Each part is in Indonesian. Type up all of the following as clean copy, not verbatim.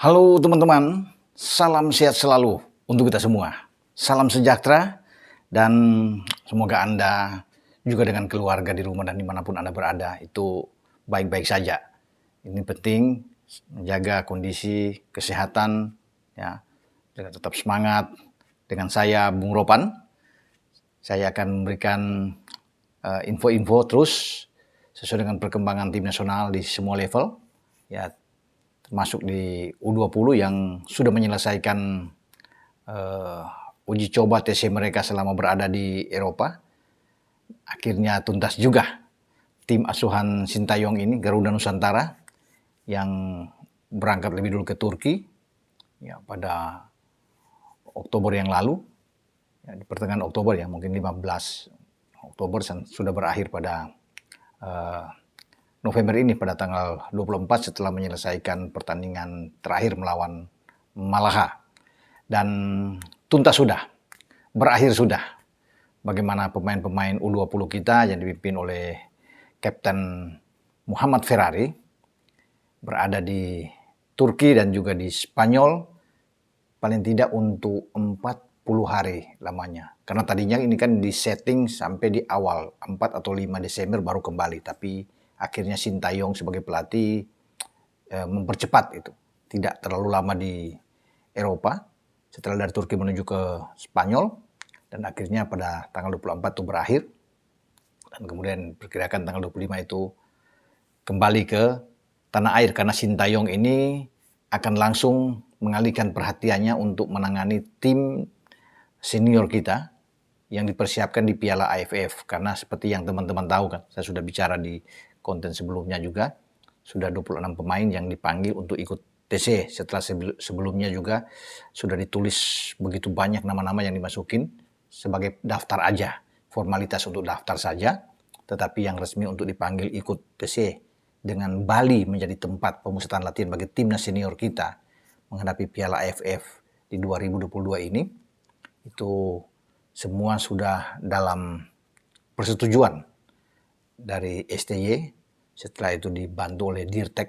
Halo teman-teman, salam sehat selalu untuk kita semua. Salam sejahtera dan semoga Anda juga dengan keluarga di rumah dan dimanapun Anda berada itu baik-baik saja. Ini penting menjaga kondisi kesehatan, ya, dengan tetap semangat. Dengan saya Bung Ropan, saya akan memberikan info-info terus sesuai dengan perkembangan tim nasional di semua level, ya, termasuk di U20 yang sudah menyelesaikan uji coba TC mereka selama berada di Eropa. Akhirnya tuntas juga tim asuhan Sintayong ini, Garuda Nusantara, yang berangkat lebih dulu ke Turki ya, pada Oktober yang lalu, ya, di pertengahan Oktober ya, mungkin 15 Oktober sudah berakhir pada November ini pada tanggal 24 setelah menyelesaikan pertandingan terakhir melawan Malaha. Dan tuntas sudah, berakhir sudah. Bagaimana pemain-pemain U20 kita yang dipimpin oleh Kapten Muhammad Ferrari berada di Turki dan juga di Spanyol paling tidak untuk 40 hari lamanya. Karena tadinya ini kan disetting sampai di awal 4 atau 5 Desember baru kembali, tapi akhirnya Sintayong sebagai pelatih mempercepat itu. Tidak terlalu lama di Eropa, setelah dari Turki menuju ke Spanyol, dan akhirnya pada tanggal 24 itu berakhir, dan kemudian perkirakan tanggal 25 itu kembali ke tanah air, karena Sintayong ini akan langsung mengalihkan perhatiannya untuk menangani tim senior kita yang dipersiapkan di Piala AFF. Karena seperti yang teman-teman tahu kan, saya sudah bicara di konten sebelumnya juga, sudah 26 pemain yang dipanggil untuk ikut TC. Setelah sebelumnya juga sudah ditulis begitu banyak nama-nama yang dimasukin sebagai daftar aja, formalitas untuk daftar saja, tetapi yang resmi untuk dipanggil ikut TC dengan Bali menjadi tempat pemusatan latihan bagi timnas senior kita menghadapi Piala AFF di 2022 ini, itu semua sudah dalam persetujuan dari STY. Setelah itu dibantu oleh Dirtek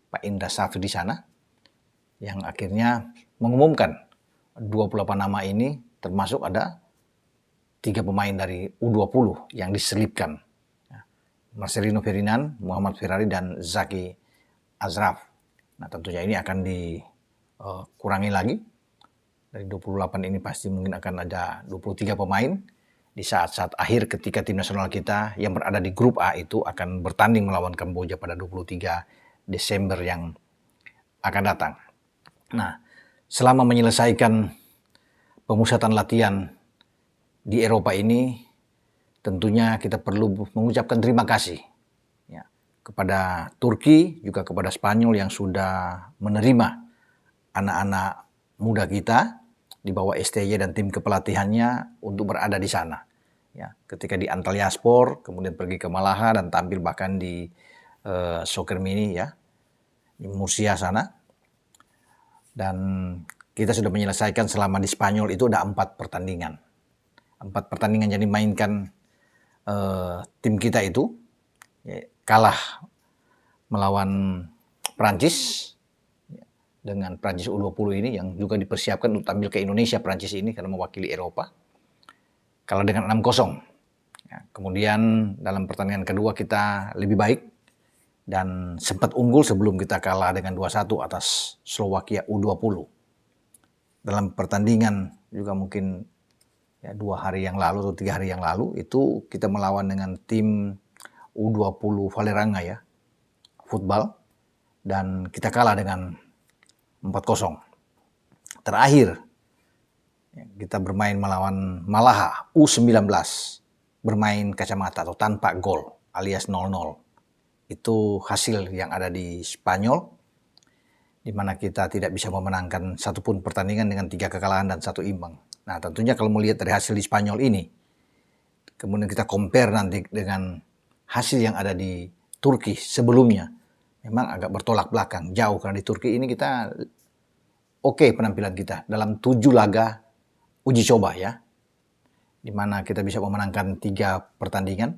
Pak Indra Safri di sana, yang akhirnya mengumumkan 28 nama ini, termasuk ada 3 pemain dari U20 yang diselipkan. Marcelino Ferdinand, Muhammad Ferrari, dan Zaki Azraf. Nah, tentunya ini akan dikurangi lagi. Dari 28 ini pasti mungkin akan ada 23 pemain di saat-saat akhir ketika tim nasional kita yang berada di grup A itu akan bertanding melawan Kamboja pada 23 Desember yang akan datang. Nah, selama menyelesaikan pemusatan latihan di Eropa ini, tentunya kita perlu mengucapkan terima kasih ya, kepada Turki, juga kepada Spanyol yang sudah menerima anak-anak muda kita di bawah STY dan tim kepelatihannya untuk berada di sana. Ya, ketika di Antalyaspor, kemudian pergi ke Malaha dan tampil bahkan di Soccer Mini ya, di Murcia sana. Dan kita sudah menyelesaikan selama di Spanyol itu ada 4 pertandingan. 4 pertandingan yang dimainkan tim kita itu ya, kalah melawan Prancis dengan Prancis U20 ini yang juga dipersiapkan untuk tampil ke Indonesia. Prancis ini karena mewakili Eropa, kalah dengan 6-0. Ya, kemudian dalam pertandingan kedua kita lebih baik dan sempat unggul sebelum kita kalah dengan 2-1 atas Slovakia U20. Dalam pertandingan juga mungkin ya 2 hari yang lalu atau 3 hari yang lalu itu kita melawan dengan tim U20 Valeranga ya, football, dan kita kalah dengan 4-0. Terakhir kita bermain melawan Malaha U19, bermain kacamata atau tanpa gol alias 0-0. Itu hasil yang ada di Spanyol, di mana kita tidak bisa memenangkan satupun pertandingan dengan 3 kekalahan dan 1 imbang. Nah, tentunya kalau melihat dari hasil di Spanyol ini, kemudian kita compare nanti dengan hasil yang ada di Turki sebelumnya, memang agak bertolak belakang, jauh, karena di Turki ini kita oke penampilan kita dalam 7 laga uji coba ya, di mana kita bisa memenangkan 3 pertandingan,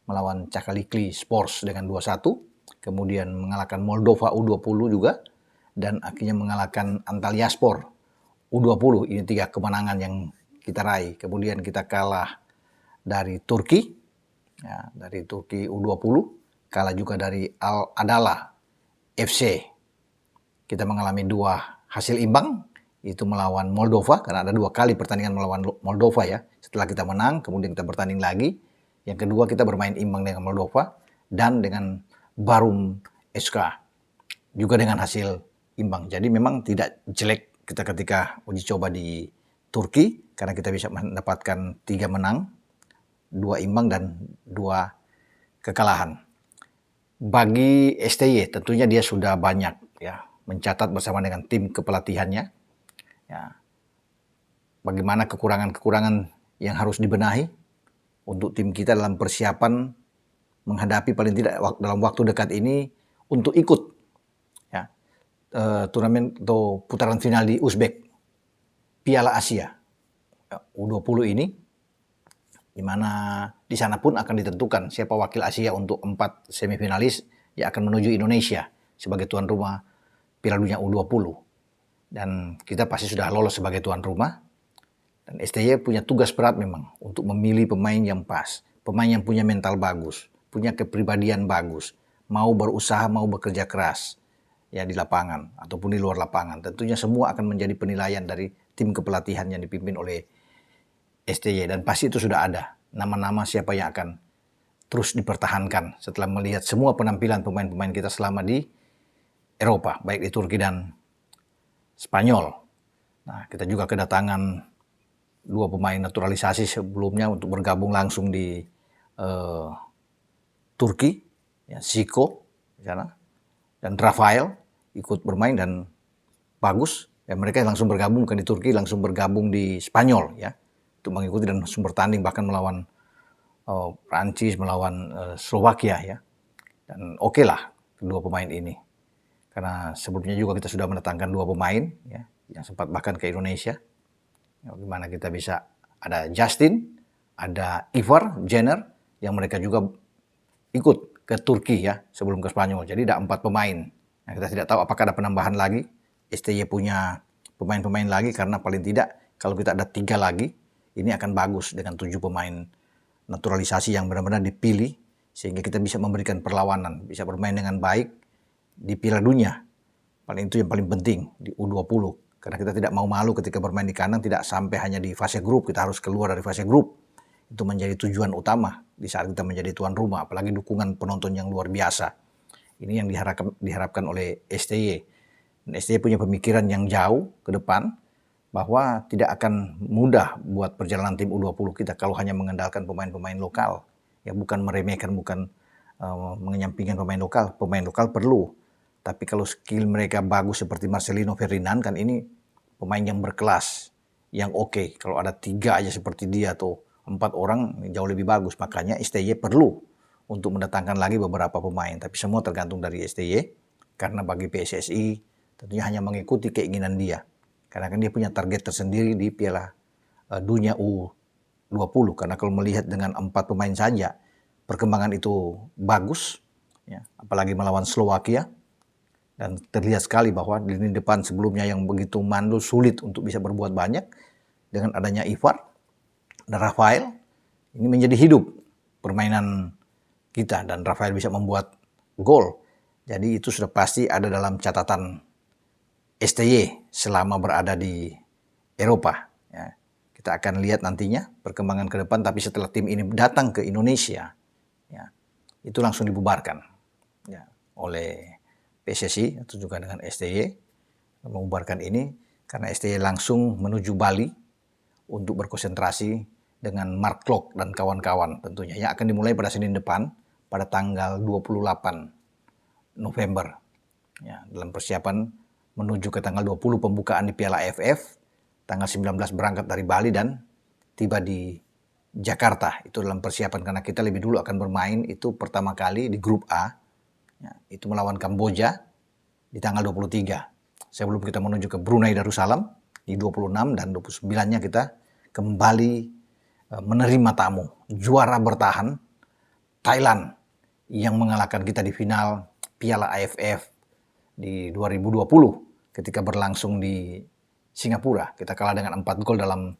melawan Çakalıklı Sports dengan 2-1, kemudian mengalahkan Moldova U20 juga dan akhirnya mengalahkan Antalyaspor U20. Ini 3 kemenangan yang kita raih. Kemudian kita kalah dari Turki, ya, dari Turki U20, kalah juga dari Al Adala FC. Kita mengalami 2 hasil imbang, itu melawan Moldova, karena ada 2 kali pertandingan melawan Moldova ya. Setelah kita menang, kemudian kita bertanding lagi. Yang kedua kita bermain imbang dengan Moldova dan dengan Barum SK, juga dengan hasil imbang. Jadi memang tidak jelek kita ketika uji coba di Turki, karena kita bisa mendapatkan 3 menang, 2 imbang dan 2 kekalahan. Bagi STY tentunya dia sudah banyak ya mencatat bersama dengan tim kepelatihannya. Ya, bagaimana kekurangan-kekurangan yang harus dibenahi untuk tim kita dalam persiapan menghadapi paling tidak dalam waktu dekat ini untuk ikut ya, turnamen atau putaran final di Uzbek Piala Asia U20 ini, di mana di sana pun akan ditentukan siapa wakil Asia untuk 4 semifinalis yang akan menuju Indonesia sebagai tuan rumah Piala Dunia U20. Dan kita pasti sudah lolos sebagai tuan rumah. Dan STY punya tugas berat memang untuk memilih pemain yang pas, pemain yang punya mental bagus, punya kepribadian bagus, mau berusaha, mau bekerja keras ya di lapangan ataupun di luar lapangan. Tentunya semua akan menjadi penilaian dari tim kepelatihan yang dipimpin oleh STY, dan pasti itu sudah ada nama-nama siapa yang akan terus dipertahankan setelah melihat semua penampilan pemain-pemain kita selama di Eropa, baik di Turki dan Spanyol. Nah, kita juga kedatangan 2 pemain naturalisasi sebelumnya untuk bergabung langsung di Turki, ya, Zico di sana, dan Rafael ikut bermain dan bagus. Ya, mereka langsung bergabung di Turki, langsung bergabung di Spanyol ya, untuk mengikuti dan langsung bertanding bahkan melawan Prancis, melawan Slovakia ya. Dan oke lah kedua pemain ini. Karena sebelumnya juga kita sudah mendatangkan 2 pemain ya, yang sempat bahkan ke Indonesia. Ya, bagaimana kita bisa ada Justin, ada Ivar Jenner yang mereka juga ikut ke Turki ya sebelum ke Spanyol. Jadi ada 4 pemain. Nah, kita tidak tahu apakah ada penambahan lagi. STY punya pemain-pemain lagi, karena paling tidak kalau kita ada 3 lagi, ini akan bagus dengan 7 pemain naturalisasi yang benar-benar dipilih sehingga kita bisa memberikan perlawanan, bisa bermain dengan baik di Piala Dunia. Paling itu yang paling penting di U20. Karena kita tidak mau malu ketika bermain di kandang, tidak sampai hanya di fase grup, kita harus keluar dari fase grup. Itu menjadi tujuan utama di saat kita menjadi tuan rumah, apalagi dukungan penonton yang luar biasa. Ini yang diharapkan oleh STY. Dan STY punya pemikiran yang jauh ke depan, bahwa tidak akan mudah buat perjalanan tim U20 kita kalau hanya mengandalkan pemain-pemain lokal. Ya, bukan meremehkan, bukan menyampingkan pemain lokal. Pemain lokal perlu. Tapi kalau skill mereka bagus seperti Marcelino Ferdinand, kan ini pemain yang berkelas, yang oke. Kalau ada 3 aja seperti dia atau 4 orang jauh lebih bagus. Makanya STY perlu untuk mendatangkan lagi beberapa pemain. Tapi semua tergantung dari STY, karena bagi PSSI tentunya hanya mengikuti keinginan dia. Karena kan dia punya target tersendiri di Piala Dunia U20. Karena kalau melihat dengan 4 pemain saja, perkembangan itu bagus, ya, apalagi melawan Slovakia. Dan terlihat sekali bahwa di lini depan sebelumnya yang begitu mandul, sulit untuk bisa berbuat banyak. Dengan adanya Ivar dan Rafael, ini menjadi hidup permainan kita. Dan Rafael bisa membuat gol. Jadi itu sudah pasti ada dalam catatan STY selama berada di Eropa. Ya. Kita akan lihat nantinya perkembangan ke depan, tapi setelah tim ini datang ke Indonesia, ya, itu langsung dibubarkan ya, oleh PSSI atau juga dengan STY membubarkan ini, karena STY langsung menuju Bali untuk berkonsentrasi dengan Mark Klok dan kawan-kawan tentunya, yang akan dimulai pada Senin depan pada tanggal 28 November. Ya, dalam persiapan menuju ke tanggal 20 pembukaan di Piala AFF, tanggal 19 berangkat dari Bali dan tiba di Jakarta. Itu dalam persiapan, karena kita lebih dulu akan bermain itu pertama kali di grup A, ya, itu melawan Kamboja di tanggal 23. Sebelum kita menuju ke Brunei Darussalam di 26 dan 29-nya kita kembali menerima tamu, juara bertahan Thailand yang mengalahkan kita di final Piala AFF di 2020. ketika berlangsung di Singapura. Kita kalah dengan 4 gol dalam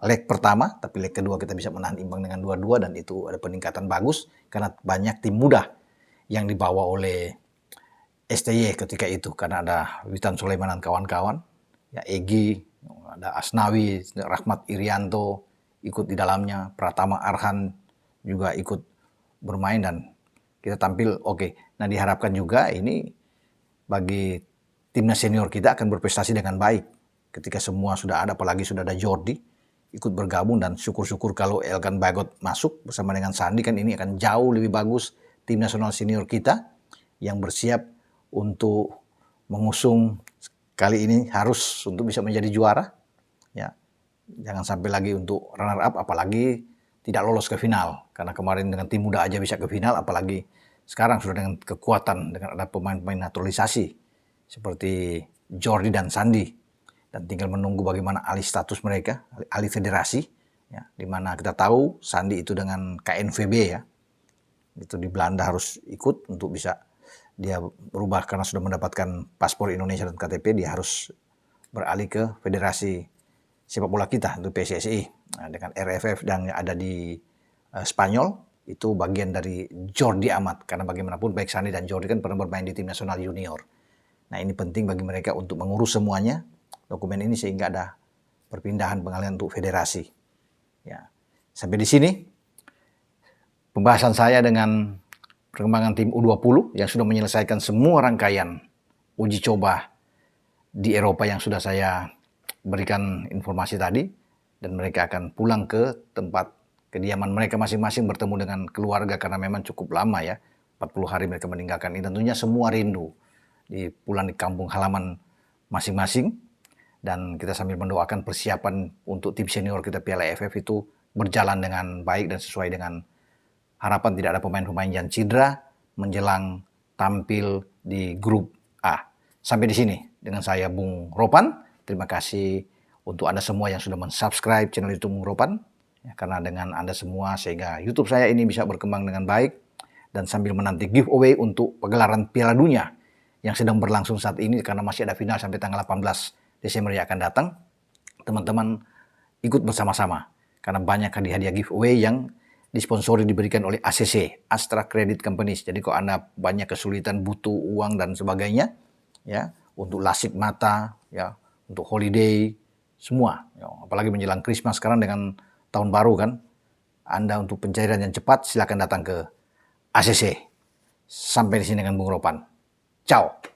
leg pertama, tapi leg kedua kita bisa menahan imbang dengan 2-2 dan itu ada peningkatan bagus karena banyak tim muda yang dibawa oleh STY ketika itu, karena ada Witan Sulaiman dan kawan-kawan, ya Egy, ada Asnawi, Rahmat Irianto ikut di dalamnya, Pratama Arhan juga ikut bermain dan kita tampil oke. Nah, diharapkan juga ini bagi timnas senior kita akan berprestasi dengan baik ketika semua sudah ada, apalagi sudah ada Jordi ikut bergabung dan syukur-syukur kalau Elkan Bagot masuk bersama dengan Sandi, kan ini akan jauh lebih bagus tim nasional senior kita yang bersiap untuk mengusung kali ini, harus untuk bisa menjadi juara ya. Jangan sampai lagi untuk runner up, apalagi tidak lolos ke final, karena kemarin dengan tim muda aja bisa ke final, apalagi sekarang sudah dengan kekuatan, dengan ada pemain-pemain naturalisasi seperti Jordi dan Sandi, dan tinggal menunggu bagaimana alih status mereka, alih federasi ya, dimana kita tahu Sandi itu dengan KNVB ya, itu di Belanda harus ikut untuk bisa dia berubah karena sudah mendapatkan paspor Indonesia dan KTP, dia harus beralih ke federasi sepak bola kita, itu PSSI. Nah, dengan RFF yang ada di Spanyol, itu bagian dari Jordi Amat, karena bagaimanapun baik Sandi dan Jordi kan pernah bermain di tim nasional junior. Nah, ini penting bagi mereka untuk mengurus semuanya dokumen ini sehingga ada perpindahan pengalihan untuk federasi. Ya, sampai di sini pembahasan saya dengan perkembangan tim U20 yang sudah menyelesaikan semua rangkaian uji coba di Eropa yang sudah saya berikan informasi tadi, dan mereka akan pulang ke tempat kediaman mereka masing-masing bertemu dengan keluarga karena memang cukup lama ya, 40 hari mereka meninggalkan ini. Tentunya semua rindu pulang di kampung halaman masing-masing, dan kita sambil mendoakan persiapan untuk tim senior kita Piala AFF itu berjalan dengan baik dan sesuai dengan harapan, tidak ada pemain-pemain yang cedera menjelang tampil di grup A. Sampai di sini dengan saya Bung Ropan. Terima kasih untuk Anda semua yang sudah mensubscribe channel YouTube Bung Ropan. Ya, karena dengan Anda semua sehingga YouTube saya ini bisa berkembang dengan baik, dan sambil menanti giveaway untuk pagelaran Piala Dunia yang sedang berlangsung saat ini, karena masih ada final sampai tanggal 18 Desember yang akan datang. Teman-teman ikut bersama-sama karena banyak hadiah giveaway yang disponsori diberikan oleh ACC, Astra Credit Companies. Jadi kalau Anda banyak kesulitan, butuh uang dan sebagainya ya, untuk lasik mata ya, untuk holiday semua ya, apalagi menjelang Christmas sekarang dengan tahun baru kan, Anda untuk pencairan yang cepat silakan datang ke ACC. Sampai di sini dengan Bung Ropan. Ciao.